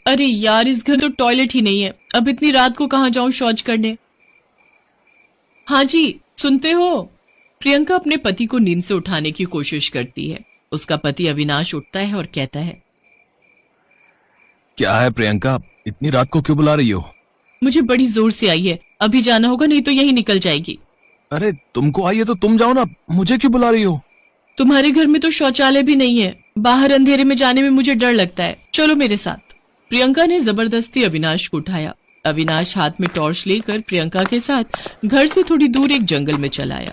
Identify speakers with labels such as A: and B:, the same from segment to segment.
A: अरे यार, इस घर तो टॉयलेट ही नहीं है। अब इतनी रात को कहाँ जाऊं शौच करने। हाँ जी, सुनते हो? प्रियंका अपने पति को नींद से उठाने की कोशिश करती है। उसका पति अविनाश उठता है और कहता है,
B: क्या है प्रियंका, इतनी रात को क्यों बुला रही हो?
A: मुझे बड़ी जोर से आई है, अभी जाना होगा नहीं तो यही निकल जाएगी।
B: अरे तुमको आई है तो तुम जाओ ना, मुझे क्यों बुला रही हो?
A: तुम्हारे घर में तो शौचालय भी नहीं है, बाहर अंधेरे में जाने में मुझे डर लगता है, चलो मेरे साथ। प्रियंका ने जबरदस्ती अविनाश को उठाया। अविनाश हाथ में टॉर्च लेकर प्रियंका के साथ घर से थोड़ी दूर एक जंगल में चला आया।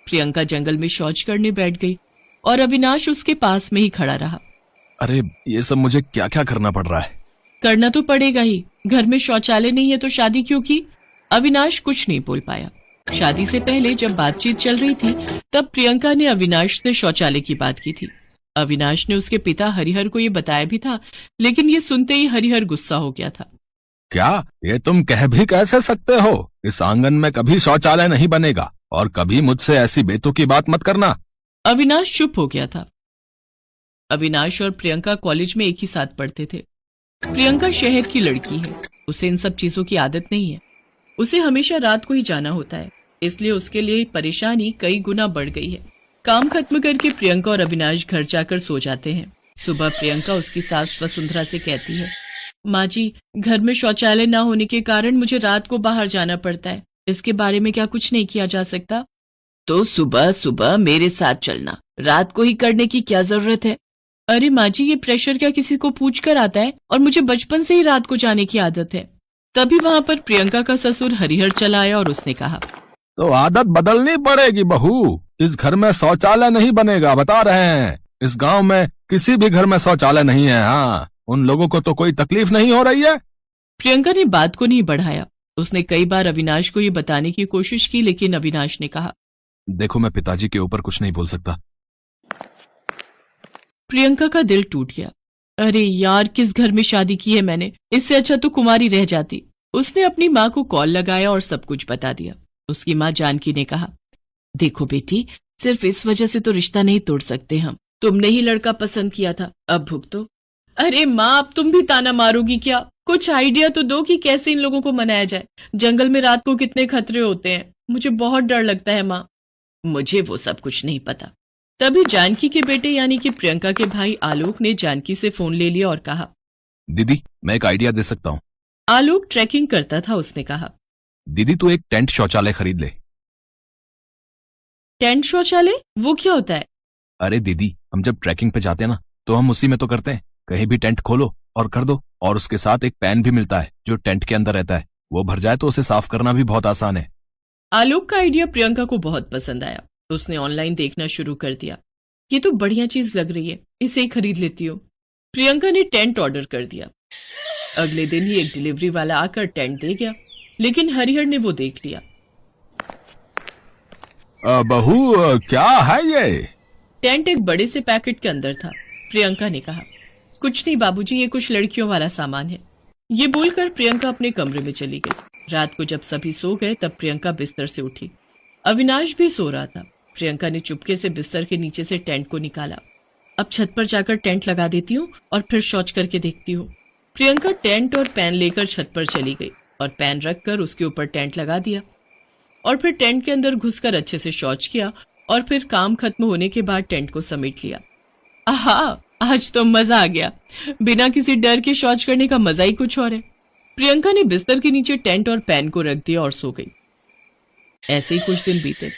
A: प्रियंका जंगल में शौच करने बैठ गई और अविनाश उसके पास में ही खड़ा रहा।
B: अरे ये सब मुझे क्या क्या करना पड़ रहा है?
A: करना तो पड़ेगा ही, घर में शौचालय नहीं है तो शादी क्यों की? अविनाश कुछ नहीं बोल पाया। शादी से पहले जब बातचीत चल रही थी तब प्रियंका ने अविनाश से शौचालय की बात की थी। अविनाश ने उसके पिता हरिहर को ये बताया भी था, लेकिन ये सुनते ही हरिहर गुस्सा हो गया था।
B: क्या ये तुम कह भी कैसे सकते हो? इस आंगन में कभी शौचालय नहीं बनेगा और कभी मुझसे ऐसी बेतुकी बात मत करना।
A: अविनाश चुप हो गया था। अविनाश और प्रियंका कॉलेज में एक ही साथ पढ़ते थे। प्रियंका शहर की लड़की है, उसे इन सब चीजों की आदत नहीं है। उसे हमेशा रात को ही जाना होता है, इसलिए उसके लिए परेशानी कई गुना बढ़ गई है। काम खत्म करके प्रियंका और अविनाश घर जाकर सो जाते हैं। सुबह प्रियंका उसकी सास वसुंधरा से कहती है, माँ जी, घर में शौचालय न होने के कारण मुझे रात को बाहर जाना पड़ता है, इसके बारे में क्या कुछ नहीं किया जा सकता? तो सुबह सुबह मेरे साथ चलना, रात को ही करने की क्या जरूरत है? अरे माँ जी, ये प्रेशर क्या किसी को पूछ कर आता है? और मुझे बचपन से ही रात को जाने की आदत है। तभी वहाँ पर प्रियंका का ससुर हरिहर चला आया और उसने कहा,
B: तो आदत बदलनी पड़ेगी बहू, इस घर में शौचालय नहीं बनेगा, बता रहे हैं। इस गांव में किसी भी घर में शौचालय नहीं है। हाँ, उन लोगों को तो कोई तकलीफ नहीं हो रही है।
A: प्रियंका ने बात को नहीं बढ़ाया। उसने कई बार अविनाश को ये बताने की कोशिश की, लेकिन अविनाश ने कहा,
B: देखो मैं पिताजी के ऊपर कुछ नहीं बोल सकता।
A: प्रियंका का दिल टूट गया। अरे यार, किस घर में शादी की है मैंने, इससे अच्छा तो कुमारी रह जाती। उसने अपनी माँ को कॉल लगाया और सब कुछ बता दिया। उसकी माँ जानकी ने कहा, देखो बेटी, सिर्फ इस वजह से तो रिश्ता नहीं तोड़ सकते हम। तुमने ही लड़का पसंद किया था, अब भुगतो। अरे माँ, अब तुम भी ताना मारोगी क्या? कुछ आइडिया तो दो कि कैसे इन लोगों को मनाया जाए। जंगल में रात को कितने खतरे होते हैं, मुझे बहुत डर लगता है माँ। मुझे वो सब कुछ नहीं पता। तभी जानकी के बेटे यानी कि प्रियंका के भाई आलोक ने जानकी से फोन ले लिया और कहा,
B: दीदी मैं एक आइडिया दे सकता हूँ।
A: आलोक ट्रैकिंग करता था। उसने कहा,
B: दीदी तू एक टेंट शौचालय खरीद ले।
A: टेंट शौचालय? वो क्या होता है?
B: अरे दीदी, हम जब ट्रैकिंग पे जाते हैं ना तो हम उसी में तो करते हैं। कहीं भी टेंट खोलो और कर दो, और उसके साथ एक पैन भी मिलता है जो टेंट के अंदर रहता है। वो भर जाए तो उसे साफ करना भी बहुत आसान है।
A: आलोक का आइडिया प्रियंका को बहुत पसंद आया। उसने ऑनलाइन देखना शुरू कर दिया। ये तो बढ़िया चीज लग रही है, इसे ही खरीद लेती हूँ। प्रियंका ने टेंट ऑर्डर कर दिया। अगले दिन ही एक डिलीवरी वाला आकर टेंट दे गया, लेकिन हरिहर ने वो देख लिया।
B: बहू क्या है ये?
A: टेंट एक बड़े से पैकेट के अंदर था। प्रियंका ने कहा, कुछ नहीं बाबूजी, ये कुछ लड़कियों वाला सामान है। ये बोलकर प्रियंका अपने कमरे में चली गई। रात को जब सभी सो गए तब प्रियंका बिस्तर से उठी। अविनाश भी सो रहा था। प्रियंका ने चुपके से बिस्तर के नीचे से टेंट को निकाला। अब छत पर जाकर टेंट लगा देती हूँ और फिर शौच करके देखती हूँ। प्रियंका टेंट और पैन लेकर छत पर चली गई और पैन रखकर उसके ऊपर टेंट लगा दिया और फिर टेंट के अंदर घुसकर अच्छे से शौच किया और फिर काम खत्म होने के बाद टेंट को समेट लिया। आहा, आज तो मजा आ गया। बिना किसी डर के शौच करने का मजा ही कुछ और है। प्रियंका ने बिस्तर के नीचे टेंट और पैन को रख दिया और सो गई। ऐसे ही कुछ दिन बीते।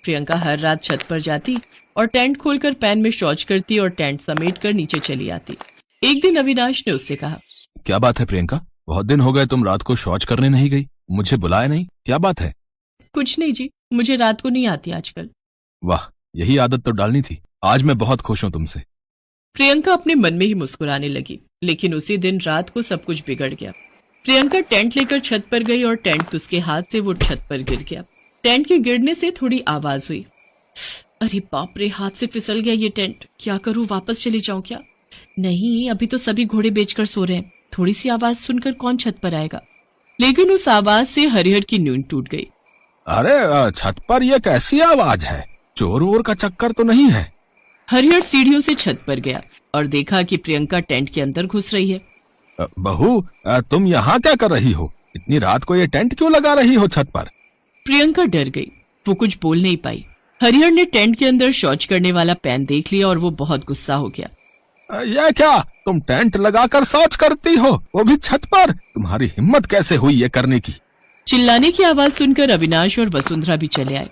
A: प्रियंका हर रात छत पर जाती और टेंट खोलकर पैन में शौच करती और टेंट समेट कर नीचे चली आती। एक दिन अविनाश ने उससे कहा,
B: क्या बात है प्रियंका, बहुत दिन हो गए तुम रात को शौच करने नहीं गई, मुझे बुलाया नहीं, क्या बात है?
A: कुछ नहीं जी, मुझे रात को नहीं आती आजकल।
B: वाह, यही आदत तो डालनी थी। आज मैं बहुत खुश हूँ तुमसे।
A: प्रियंका अपने मन में ही मुस्कुराने लगी, लेकिन उसी दिन रात को सब कुछ बिगड़ गया। प्रियंका टेंट लेकर छत पर गई और टेंट उसके हाथ से वो छत पर गिर गया। टेंट के गिरने से थोड़ी आवाज हुई। अरे बाप रे, हाथ से फिसल गया ये टेंट। क्या करूं, वापस चली जाऊं क्या? नहीं, अभी तो सभी घोड़े बेचकर सो रहे हैं, थोड़ी सी आवाज सुनकर कौन छत पर आएगा। लेकिन उस आवाज से हरिहर की नींद टूट गई।
B: अरे छत पर ये कैसी आवाज है? चोर वोर का चक्कर तो नहीं है?
A: हरिहर सीढ़ियों से छत पर गया और देखा कि प्रियंका टेंट के अंदर घुस रही है।
B: बहू, तुम यहाँ क्या कर रही हो? इतनी रात को ये टेंट क्यों लगा रही हो छत पर?
A: प्रियंका डर गई। वो कुछ बोल नहीं पाई। हरिहर ने टेंट के अंदर शौच करने वाला पैन देख लिया और वो बहुत गुस्सा हो गया।
B: ये क्या, तुम टेंट लगाकर शौच करती हो, वो भी छत पर? तुम्हारी हिम्मत कैसे हुई ये करने की?
A: चिल्लाने की आवाज सुनकर अविनाश और वसुंधरा भी चले आए।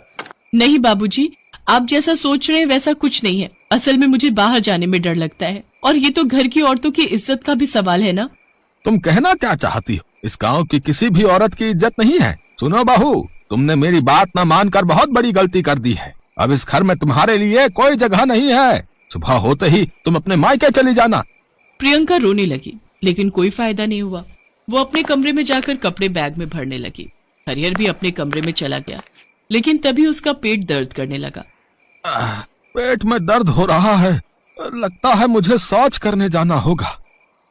A: नहीं बाबूजी, आप जैसा सोच रहे हैं वैसा कुछ नहीं है। असल में मुझे बाहर जाने में डर लगता है, और ये तो घर की औरतों की इज्जत का भी सवाल है ना।
B: तुम कहना क्या चाहती हो? इस गांव की किसी भी औरत की इज्जत नहीं है। सुनो बहू, तुमने मेरी बात न मानकर बहुत बड़ी गलती कर दी है। अब इस घर में तुम्हारे लिए कोई जगह नहीं है। सुबह होते ही तुम अपने मायके चली जाना।
A: प्रियंका रोने लगी, लेकिन कोई फायदा नहीं हुआ। वो अपने कमरे में जाकर कपड़े बैग में भरने लगी। हरिहर भी अपने कमरे में चला गया, लेकिन तभी उसका पेट दर्द करने लगा।
B: पेट में दर्द हो रहा है, लगता है मुझे शौच करने जाना होगा।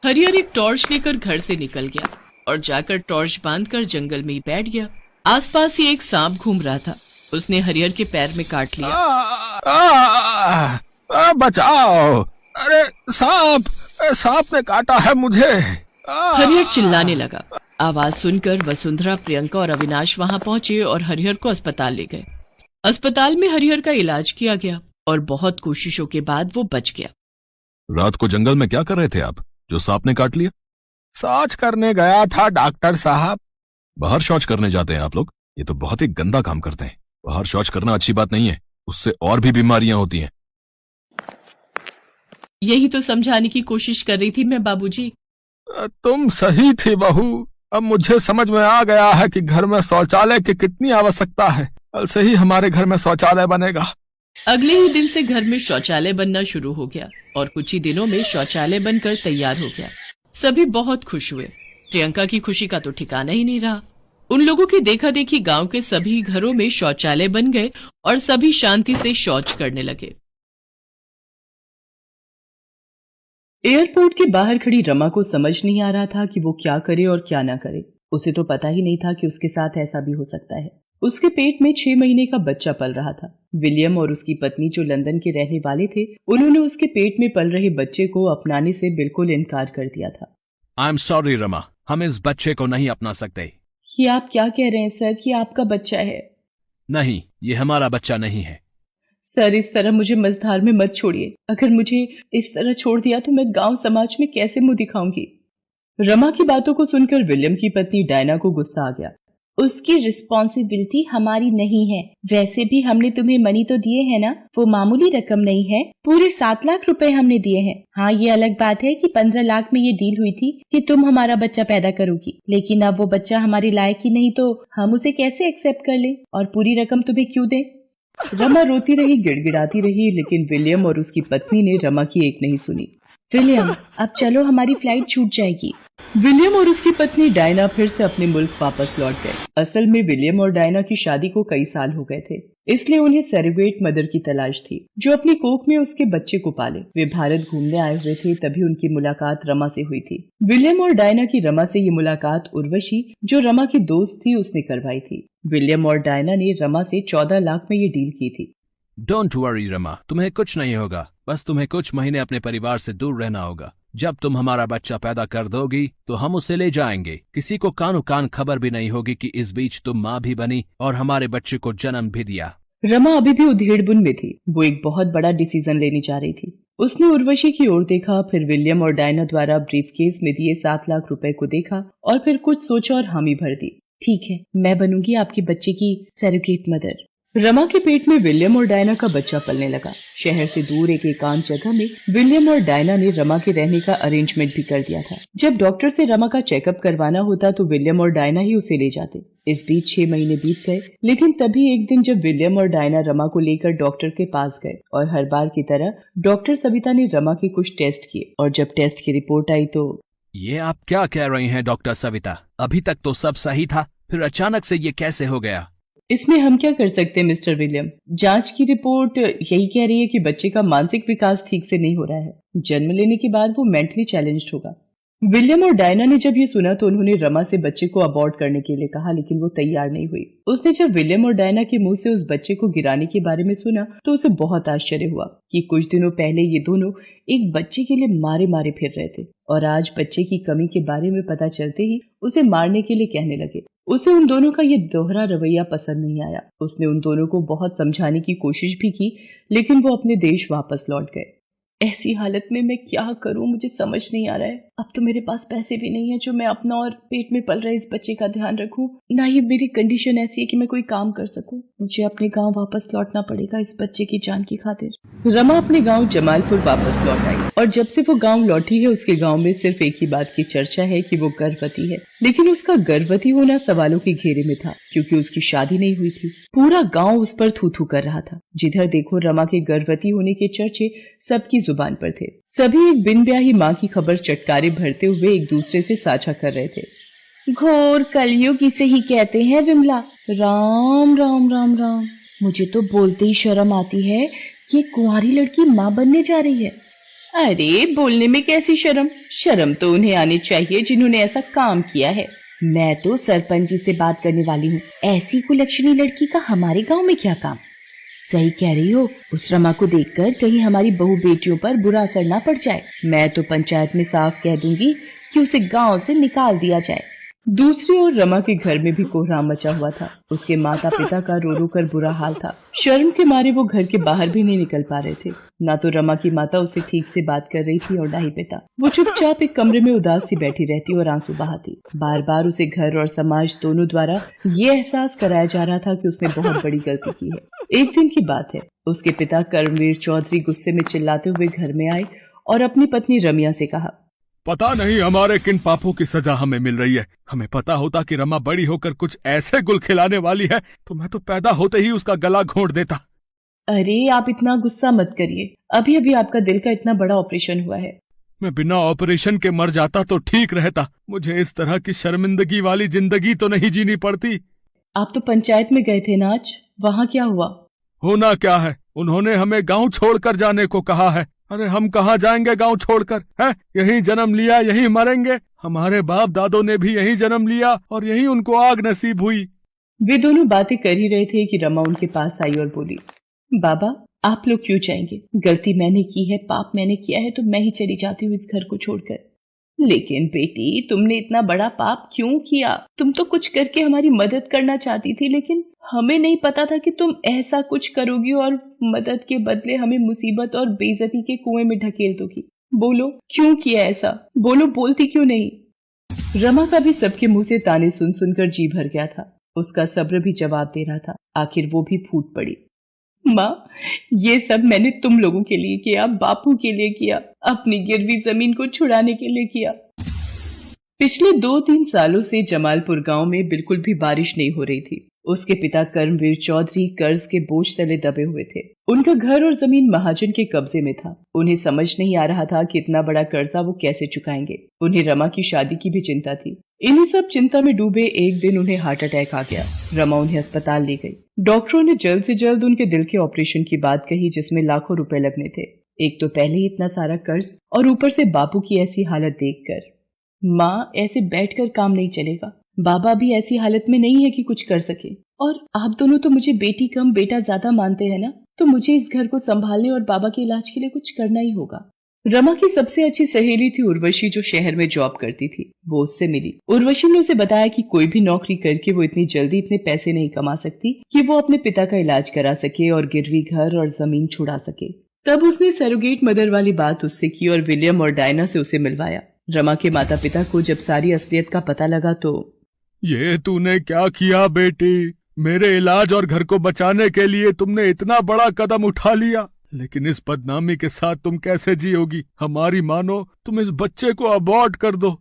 A: हरिहर एक टॉर्च लेकर घर से निकल गया और जाकर टॉर्च बांधकर जंगल में ही बैठ गया। आसपास ही एक सांप घूम रहा था। उसने हरिहर के पैर में काट लिया।
B: बचाओ! अरे सांप ने काटा है मुझे।
A: हरिहर चिल्लाने लगा। आवाज सुनकर वसुंधरा, प्रियंका और अविनाश वहां पहुंचे और हरिहर को अस्पताल ले गए। अस्पताल में हरिहर का इलाज किया गया और बहुत कोशिशों के बाद वो बच गया।
B: रात को जंगल में क्या कर रहे थे आप, जो सांप ने काट लिया? शौच करने गया था डॉक्टर साहब। बाहर शौच करने जाते हैं आप लोग? ये तो बहुत ही गंदा काम करते हैं। बाहर शौच करना अच्छी बात नहीं है, उससे और भी बीमारियां होती हैं।
A: यही तो समझाने की कोशिश कर रही थी मैं बाबूजी।
B: तुम सही थी बहू। अब मुझे समझ में आ गया है कि घर में शौचालय की कितनी आवश्यकता है। कल से ही हमारे घर में शौचालय बनेगा।
A: अगले ही दिन से घर में शौचालय बनना शुरू हो गया और कुछ ही दिनों में शौचालय बनकर तैयार हो गया। सभी बहुत खुश हुए। प्रियंका की खुशी का तो ठिकाना ही नहीं रहा। उन लोगों की देखा देखी गांव के सभी घरों में शौचालय बन गए और सभी शांति से शौच करने लगे। एयरपोर्ट के बाहर खड़ी रमा को समझ नहीं आ रहा था कि वो क्या करे और क्या ना करे। उसे तो पता ही नहीं था कि उसके साथ ऐसा भी हो सकता है। उसके पेट में 6 महीने का बच्चा पल रहा था। विलियम और उसकी पत्नी जो लंदन के रहने वाले थे, उन्होंने उसके पेट में पल रहे बच्चे को अपनाने से बिल्कुल इनकार कर दिया था।
C: आई एम सॉरी रमा, हम इस बच्चे को नहीं अपना सकते।
A: ये आप क्या कह रहे हैं सर? ये आपका बच्चा है।
C: नहीं, ये हमारा बच्चा नहीं है।
A: सर, इस तरह मुझे मझधार में मत छोड़िए। अगर मुझे इस तरह छोड़ दिया तो मैं गांव समाज में कैसे मुंह दिखाऊंगी? रमा की बातों को सुनकर विलियम की पत्नी डायना को गुस्सा आ गया। उसकी रिस्पॉन्सिबिलिटी हमारी नहीं है। वैसे भी हमने तुम्हें मनी तो दिए है ना, वो मामूली रकम नहीं है। पूरे 7 लाख रुपए हमने दिए हैं। हाँ, ये अलग बात है कि 15 लाख में ये डील हुई थी कि तुम हमारा बच्चा पैदा करोगी, लेकिन अब वो बच्चा हमारे लायक ही नहीं तो हम उसे कैसे एक्सेप्ट कर ले और पूरी रकम तुम्हें क्यों दें? रमा रोती रही, गिड़गिड़ाती रही, लेकिन विलियम और उसकी पत्नी ने रमा की एक नहीं सुनी। विलियम, अब चलो, हमारी फ्लाइट छूट जाएगी। विलियम और उसकी पत्नी डायना फिर से अपने मुल्क वापस लौट गए। असल में विलियम और डायना की शादी को कई साल हो गए थे, इसलिए उन्हें सरोगेट मदर की तलाश थी जो अपनी कोख में उसके बच्चे को पाले। वे भारत घूमने आए हुए थे, तभी उनकी मुलाकात रमा से हुई थी। विलियम और डायना की रमा से ये मुलाकात उर्वशी, जो रमा की दोस्त थी, उसने करवाई थी। विलियम और डायना ने रमा से 14 लाख में ये डील की थी।
C: डोंट वरी रमा, तुम्हें कुछ नहीं होगा। बस तुम्हें कुछ महीने अपने परिवार से दूर रहना होगा। जब तुम हमारा बच्चा पैदा कर दोगी तो हम उसे ले जाएंगे। किसी को कानो कान खबर भी नहीं होगी कि इस बीच तुम माँ भी बनी और हमारे बच्चे को जन्म भी दिया।
A: रमा अभी भी उधेड़बुन में थी। वो एक बहुत बड़ा डिसीजन लेने जा रही थी। उसने उर्वशी की ओर देखा, फिर विलियम और डायना द्वारा ब्रीफकेस में दिए 7 लाख रुपए को देखा और फिर कुछ सोचा और हामी भर दी। ठीक है, मैं बनूंगी आपके बच्चे की सरोगेट मदर। रमा के पेट में विलियम और डायना का बच्चा पलने लगा। शहर से दूर एक एकांत जगह में विलियम और डायना ने रमा के रहने का अरेंजमेंट भी कर दिया था। जब डॉक्टर से रमा का चेकअप करवाना होता तो विलियम और डायना ही उसे ले जाते। इस बीच 6 महीने बीत गए, लेकिन तभी एक दिन जब विलियम और डायना रमा को लेकर डॉक्टर के पास गए और हर बार की तरह डॉक्टर सविता ने रमा के कुछ टेस्ट किए और जब टेस्ट की रिपोर्ट आई तो
C: ये आप क्या कह रही हैं डॉक्टर सविता? अभी तक तो सब सही था, फिर अचानक से ये कैसे हो गया?
A: इसमें हम क्या कर सकते हैं मिस्टर विलियम? जांच की रिपोर्ट यही कह रही है कि बच्चे का मानसिक विकास ठीक से नहीं हो रहा है। जन्म लेने के बाद वो मेंटली चैलेंज्ड होगा। विलियम और डायना ने जब ये सुना तो उन्होंने रमा से बच्चे को अबॉर्ट करने के लिए कहा, लेकिन वो तैयार नहीं हुई। उसने जब विलियम और डायना के मुंह से उस बच्चे को गिराने के बारे में सुना तो उसे बहुत आश्चर्य हुआ कि कुछ दिनों पहले ये दोनों एक बच्चे के लिए मारे मारे फिर रहे थे और आज बच्चे की कमी के बारे में पता चलते ही उसे मारने के लिए कहने लगे। उसे उन दोनों का ये दोहरा रवैया पसंद नहीं आया। उसने उन दोनों को बहुत समझाने की कोशिश भी की, लेकिन वो अपने देश वापस लौट गए। ऐसी हालत में मैं क्या करूं, मुझे समझ नहीं आ रहा है। अब तो मेरे पास पैसे भी नहीं है जो मैं अपना और पेट में पल रहे इस बच्चे का ध्यान रखूं, ना ही मेरी कंडीशन ऐसी है कि मैं कोई काम कर सकूं। मुझे अपने गांव वापस लौटना पड़ेगा इस बच्चे की जान की खातिर। रमा अपने गांव जमालपुर वापस लौट आई और जब से वो गांव लौटी है उसके गांव में सिर्फ एक ही बात की चर्चा है कि वो गर्भवती है। लेकिन उसका गर्भवती होना सवालों के घेरे में था क्योंकि उसकी शादी नहीं हुई थी। पूरा गांव उस पर थू थू कर रहा था। जिधर देखो रमा के गर्भवती होने के चर्चे सबकी जुबान पर थे। सभी एक बिन ब्याही माँ की खबर चटकारे भरते हुए एक दूसरे से साझा कर रहे थे। घोर कलयुग इसे ही कहते हैं विमला। राम राम राम राम, मुझे तो बोलते ही शर्म आती है कि कुंवारी लड़की माँ बनने जा रही है। अरे बोलने में कैसी शर्म, शर्म तो उन्हें आनी चाहिए जिन्होंने ऐसा काम किया है। मैं तो सरपंच जी से बात करने वाली हूँ। ऐसी कुलक्षणी लड़की का हमारे गांव में क्या काम। सही कह रही हो, उस रमा को देखकर कहीं हमारी बहू बेटियों पर बुरा असर ना पड़ जाए। मैं तो पंचायत में साफ कह दूंगी कि उसे गांव से निकाल दिया जाए। दूसरी ओर रमा के घर में भी कोहराम मचा हुआ था। उसके माता पिता का रो रो कर बुरा हाल था। शर्म के मारे वो घर के बाहर भी नहीं निकल पा रहे थे। ना तो रमा की माता उसे ठीक से बात कर रही थी और ना ही पिता। वो चुपचाप एक कमरे में उदास सी बैठी रहती और आंसू बहाती। बार बार उसे घर और समाज दोनों द्वारा ये एहसास कराया जा रहा था कि उसने बहुत बड़ी गलती की है। एक दिन की बात है, उसके पिता कर्मवीर चौधरी गुस्से में चिल्लाते हुए घर में आए और अपनी पत्नी रमिया से कहा,
B: पता नहीं हमारे किन पापों की सजा हमें मिल रही है। हमें पता होता कि रमा बड़ी होकर कुछ ऐसे गुल खिलाने वाली है तो मैं तो पैदा होते ही उसका गला घोंट देता।
A: अरे आप इतना गुस्सा मत करिए, अभी अभी आपका दिल का इतना बड़ा ऑपरेशन हुआ है।
B: मैं बिना ऑपरेशन के मर जाता तो ठीक रहता। मुझे इस तरह की शर्मिंदगी वाली जिंदगी तो नहीं जीनी पड़ती।
A: आप तो पंचायत में गए थे ना आज, वहाँ क्या हुआ?
B: होना क्या है, उन्होंने हमें गांव छोड़कर जाने को कहा है। अरे हम कहाँ जाएंगे गांव छोड़कर, है? यहीं जन्म लिया यहीं मरेंगे। हमारे बाप दादों ने भी यहीं जन्म लिया और यहीं उनको आग नसीब हुई।
A: वे दोनों बातें कर ही रहे थे कि रमा उनके पास आई और बोली, बाबा आप लोग क्यों जाएंगे? गलती मैंने की है, पाप मैंने किया है, तो मैं ही चली जाती हूँ इस घर को छोड़कर। लेकिन बेटी तुमने इतना बड़ा पाप क्यों किया? तुम तो कुछ करके हमारी मदद करना चाहती थी, लेकिन हमें नहीं पता था कि तुम ऐसा कुछ करोगी और मदद के बदले हमें मुसीबत और बेइज्जती के कुएं में ढकेल दोगी। बोलो क्यों किया ऐसा? बोलो, बोलती क्यों नहीं? रमा का भी सबके मुंह से ताने सुन सुनकर जी भर गया था। उसका सब्र भी जवाब दे रहा था। आखिर वो भी फूट पड़ी, माँ ये सब मैंने तुम लोगों के लिए किया, बापू के लिए किया, अपनी गिरवी जमीन को छुड़ाने के लिए किया। पिछले 2-3 सालों से जमालपुर गांव में बिल्कुल भी बारिश नहीं हो रही थी। उसके पिता कर्मवीर चौधरी कर्ज के बोझ तले दबे हुए थे। उनका घर और जमीन महाजन के कब्जे में था। उन्हें समझ नहीं आ रहा था कि इतना बड़ा कर्जा वो कैसे चुकाएंगे। उन्हें रमा की शादी की भी चिंता थी। इन्हीं सब चिंता में डूबे एक दिन उन्हें हार्ट अटैक आ गया। रमा उन्हें अस्पताल ले गई। डॉक्टरों ने जल्द से जल्द उनके दिल के ऑपरेशन की बात कही, जिसमें लाखों रुपए लगने थे। एक तो पहले ही इतना सारा कर्ज और ऊपर से बापू की ऐसी हालत देखकर। माँ ऐसे बैठकर काम नहीं चलेगा। बाबा भी ऐसी हालत में नहीं है कि कुछ कर सके, और आप दोनों तो मुझे बेटी कम बेटा ज्यादा मानते हैं ना, तो मुझे इस घर को संभालने और बाबा के इलाज के लिए कुछ करना ही होगा। रमा की सबसे अच्छी सहेली थी उर्वशी, जो शहर में जॉब करती थी। वो उससे मिली। उर्वशी ने उसे बताया कि कोई भी नौकरी करके वो इतनी जल्दी इतने पैसे नहीं कमा सकती कि वो अपने पिता का इलाज करा सके और गिरवी घर और जमीन छुड़ा सके। तब उसने सरोगेट मदर वाली बात उससे की और विलियम और डायना से उसे मिलवाया। रमा के माता पिता को जब सारी असलियत का पता लगा तो,
B: ये तूने क्या किया बेटी? मेरे इलाज और घर को बचाने के लिए तुमने इतना बड़ा कदम उठा लिया, लेकिन इस बदनामी के साथ तुम कैसे जियोगी? हमारी मानो तुम इस बच्चे को अबॉर्ट कर दो।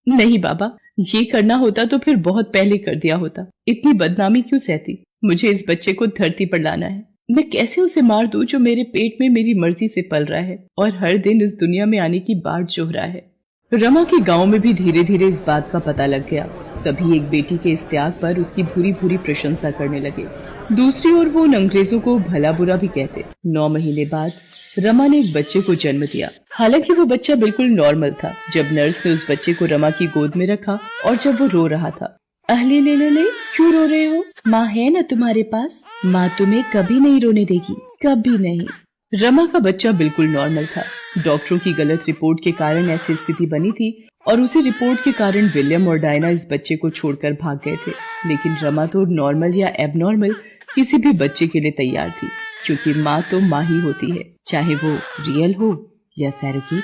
A: नहीं बाबा, ये करना होता तो फिर बहुत पहले कर दिया होता। इतनी बदनामी क्यों सहती? मुझे इस बच्चे को धरती पर लाना है। मैं कैसे उसे मार दूं जो मेरे पेट में मेरी मर्जी से पल रहा है और हर दिन इस दुनिया में आने की बाट जोह रहा है। रमा के गांव में भी धीरे धीरे इस बात का पता लग गया। सभी एक बेटी के इस त्याग पर उसकी भूरी भूरी प्रशंसा करने लगे। दूसरी ओर वो उन अंग्रेजों को भला बुरा भी कहते। 9 महीने बाद रमा ने एक बच्चे को जन्म दिया। हालांकि वो बच्चा बिल्कुल नॉर्मल था। जब नर्स ने उस बच्चे को रमा की गोद में रखा और जब वो रो रहा था, अहले ले क्यों रो रहे हो? माँ है ना तुम्हारे पास, माँ तुम्हें कभी नहीं रोने देगी, कभी नहीं। रमा का बच्चा बिल्कुल नॉर्मल था। डॉक्टरों की गलत रिपोर्ट के कारण ऐसी स्थिति बनी थी और उसी रिपोर्ट के कारण विलियम और डायना इस बच्चे को छोड़कर भाग गए थे। लेकिन रमा तो नॉर्मल या एबनॉर्मल किसी भी बच्चे के लिए तैयार थी, क्योंकि माँ तो माँ ही होती है, चाहे वो रियल हो या सैरोगेट।